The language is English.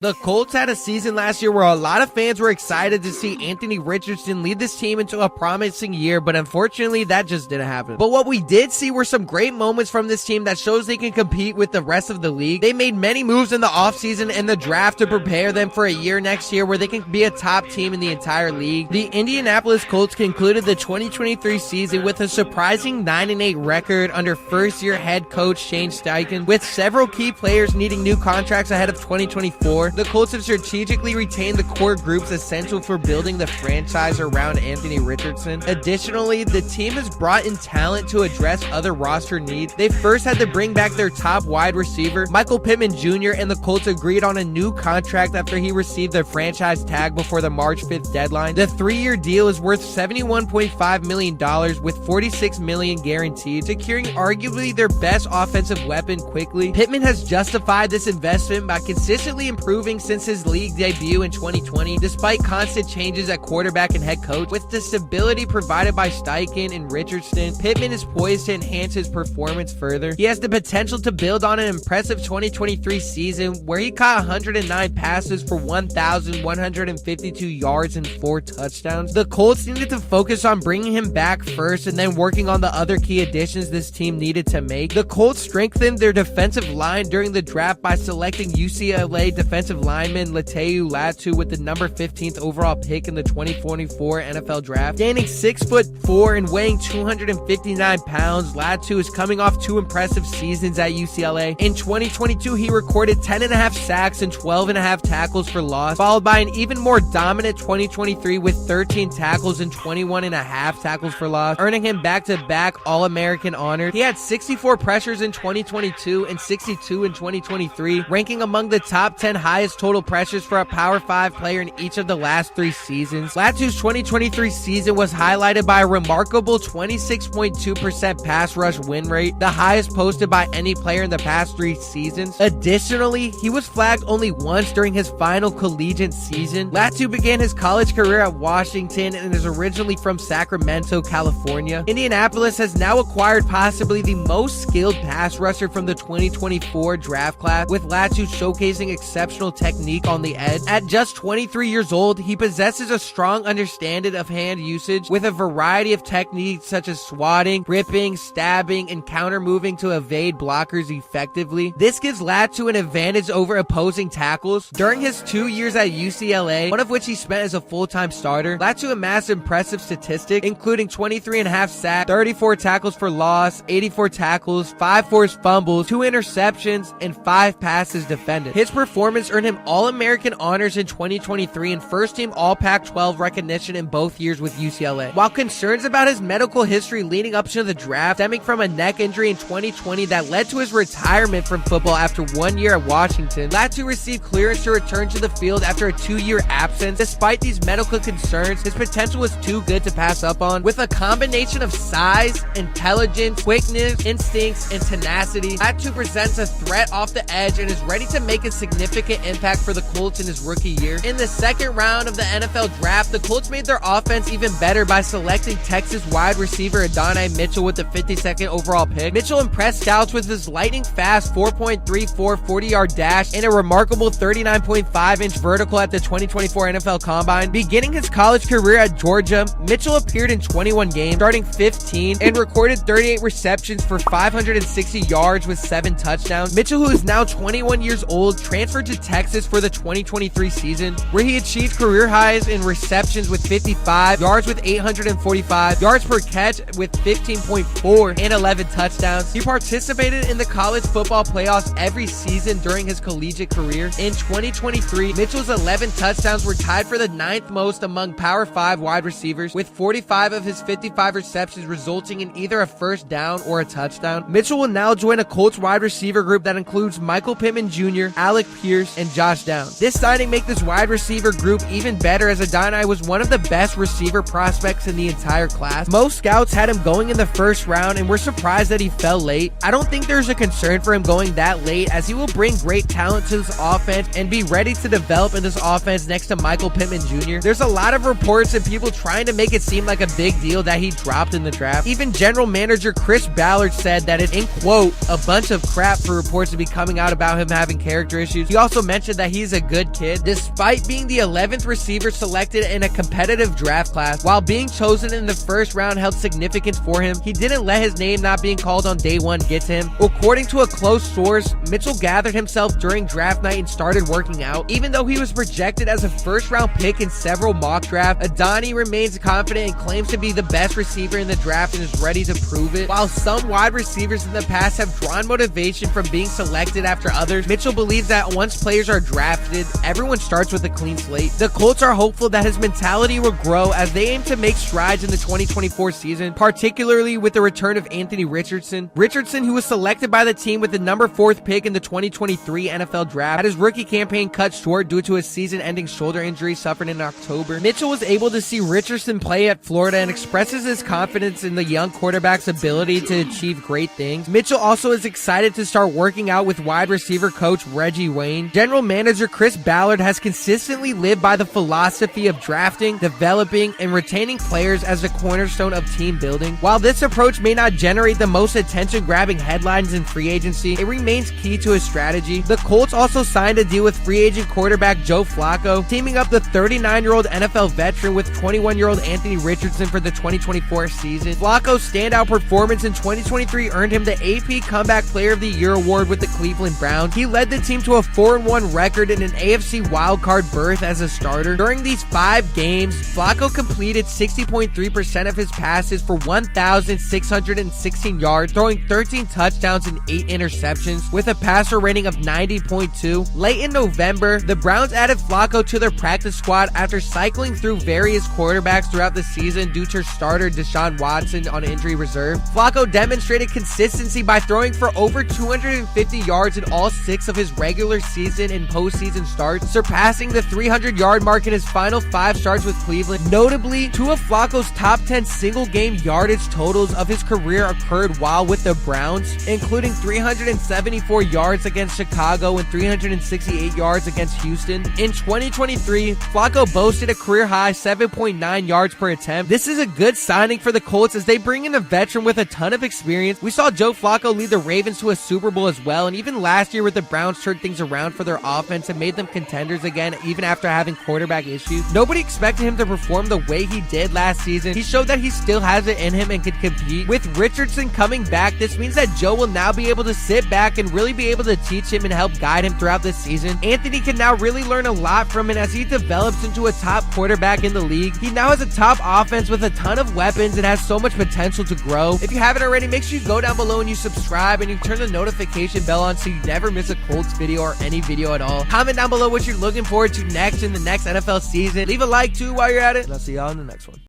The Colts had a season last year where a lot of fans were excited to see Anthony Richardson lead this team into a promising year, but unfortunately that just didn't happen. But what we did see were some great moments from this team that shows they can compete with the rest of the league. They made many moves in the offseason and the draft to prepare them for a year next year where they can be a top team in the entire league. The Indianapolis Colts concluded the 2023 season with a surprising 9-8 record under first-year head coach Shane Steichen, with several key players needing new contracts ahead of 2024. The Colts have strategically retained the core groups essential for building the franchise around Anthony Richardson. Additionally, the team has brought in talent to address other roster needs. They first had to bring back their top wide receiver, Michael Pittman Jr., and the Colts agreed on a new contract after he received their franchise tag before the March 5th deadline. The 3-year deal is worth $71.5 million with $46 million guaranteed, securing arguably their best offensive weapon quickly. Pittman has justified this investment by consistently improving since his league debut in 2020, despite constant changes at quarterback and head coach. With the stability provided by Steichen and Richardson, Pittman is poised to enhance his performance further. He has the potential to build on an impressive 2023 season where he caught 109 passes for 1,152 yards and 4 touchdowns. The Colts needed to focus on bringing him back first and then working on the other key additions this team needed to make. The Colts strengthened their defensive line during the draft by selecting UCLA defensive lineman Latu with the number 15th overall pick in the 2024 NFL Draft. Standing 6'4" and weighing 259 pounds, Latu is coming off 2 impressive seasons at UCLA. In 2022, he recorded 10.5 sacks and 12.5 tackles for loss, followed by an even more dominant 2023 with 13 tackles and 21.5 tackles for loss, earning him back-to-back All-American honors. He had 64 pressures in 2022 and 62 in 2023, ranking among the top 10 highest total pressures for a Power 5 player in each of the last 3 seasons. Latu's 2023 season was highlighted by a remarkable 26.2% pass rush win rate, the highest posted by any player in the past 3 seasons. Additionally, he was flagged only once during his final collegiate season. Latu began his college career at Washington and is originally from Sacramento, California. Indianapolis has now acquired possibly the most skilled pass rusher from the 2024 draft class, with Latu showcasing exceptional technique on the edge. At just 23 years old, he possesses a strong understanding of hand usage with a variety of techniques such as swatting, gripping, stabbing, and counter moving to evade blockers effectively. This gives Latu an advantage over opposing tackles. During his 2 years at UCLA, one of which he spent as a full-time starter, Latu amassed impressive statistics, including 23.5 sacks, 34 tackles for loss, 84 tackles, 5 forced fumbles, 2 interceptions, and 5 passes defended. His performance earned him All-American honors in 2023 and first-team All-Pac-12 recognition in both years with UCLA. While concerns about his medical history leading up to the draft, stemming from a neck injury in 2020 that led to his retirement from football after 1 year at Washington, Latu received clearance to return to the field after a 2-year absence. Despite these medical concerns, his potential was too good to pass up on. With a combination of size, intelligence, quickness, instincts, and tenacity, Latu presents a threat off the edge and is ready to make a significant impact for the Colts in his rookie year. In the second round of the NFL Draft, the Colts made their offense even better by selecting Texas wide receiver Adonai Mitchell with the 52nd overall pick. Mitchell impressed scouts with his lightning-fast 4.34 40-yard dash and a remarkable 39.5-inch vertical at the 2024 NFL Combine. Beginning his college career at Georgia, Mitchell appeared in 21 games, starting 15, and recorded 38 receptions for 560 yards with 7 touchdowns. Mitchell, who is now 21 years old, transferred to Texas for the 2023 season, where he achieved career highs in receptions with 55, yards with 845, yards per catch with 15.4, and 11 touchdowns. He participated in the college football playoffs every season during his collegiate career. In 2023, Mitchell's 11 touchdowns were tied for the 9th most among Power 5 wide receivers, with 45 of his 55 receptions resulting in either a first down or a touchdown. Mitchell will now join a Colts wide receiver group that includes Michael Pittman Jr., Alec Pierce, and Josh Downs. This signing makes this wide receiver group even better, as Adonai was one of the best receiver prospects in the entire class. Most scouts had him going in the first round and were surprised that he fell late. I don't think there's a concern for him going that late, as he will bring great talent to this offense and be ready to develop in this offense next to Michael Pittman Jr. There's a lot of reports and people trying to make it seem like a big deal that he dropped in the draft. Even general manager Chris Ballard said that it's, in quote, a bunch of crap for reports to be coming out about him having character issues. He also mentioned that he's a good kid. Despite being the 11th receiver selected in a competitive draft class, while being chosen in the first round held significance for him, he didn't let his name not being called on day one get to him. According to a close source, Mitchell gathered himself during draft night and started working out. Even though he was projected as a first-round pick in several mock drafts, Adonai remains confident and claims to be the best receiver in the draft and is ready to prove it. While some wide receivers in the past have drawn motivation from being selected after others, Mitchell believes that once players are drafted, everyone starts with a clean slate. The Colts are hopeful that his mentality will grow as they aim to make strides in the 2024 season, particularly with the return of Anthony Richardson. Richardson, who was selected by the team with the number 4th pick in the 2023 NFL Draft, had his rookie campaign cut short due to a season-ending shoulder injury suffered in October. Mitchell was able to see Richardson play at Florida and expresses his confidence in the young quarterback's ability to achieve great things. Mitchell also is excited to start working out with wide receiver coach Reggie Wayne. General manager Chris Ballard has consistently lived by the philosophy of drafting, developing, and retaining players as the cornerstone of team building. While this approach may not generate the most attention-grabbing headlines in free agency, it remains key to his strategy. The Colts also signed a deal with free agent quarterback Joe Flacco, teaming up the 39-year-old NFL veteran with 21-year-old Anthony Richardson for the 2024 season. Flacco's standout performance in 2023 earned him the AP Comeback Player of the Year award with the Cleveland Browns. He led the team to a 4-1 record in an AFC wildcard berth as a starter. During these 5 games, Flacco completed 60.3% of his passes for 1,616 yards, throwing 13 touchdowns and 8 interceptions, with a passer rating of 90.2. Late in November, the Browns added Flacco to their practice squad after cycling through various quarterbacks throughout the season due to starter Deshaun Watson on injury reserve. Flacco demonstrated consistency by throwing for over 250 yards in all 6 of his regular season and postseason starts, surpassing the 300-yard mark in his final 5 starts with Cleveland. Notably, 2 of Flacco's top 10 single-game yardage totals of his career occurred while with the Browns, including 374 yards against Chicago and 368 yards against Houston. In 2023, Flacco boasted a career-high 7.9 yards per attempt. This is a good signing for the Colts as they bring in a veteran with a ton of experience. We saw Joe Flacco lead the Ravens to a Super Bowl as well, and even last year with the Browns turned things around for their offense and made them contenders again, even after having quarterback issues. Nobody expected him to perform the way he did last season. He showed that he still has it in him and can compete. With Richardson coming back, this means that Joe will now be able to sit back and really be able to teach him and help guide him throughout this season. Anthony can now really learn a lot from him as he develops into a top quarterback in the league. He now has a top offense with a ton of weapons and has so much potential to grow. If you haven't already, make sure you go down below and you subscribe and you turn the notification bell on so you never miss a Colts video or any video at all. Comment down below what you're looking forward to next in the next NFL season. Leave a like too while you're at it, and I'll see y'all in the next one.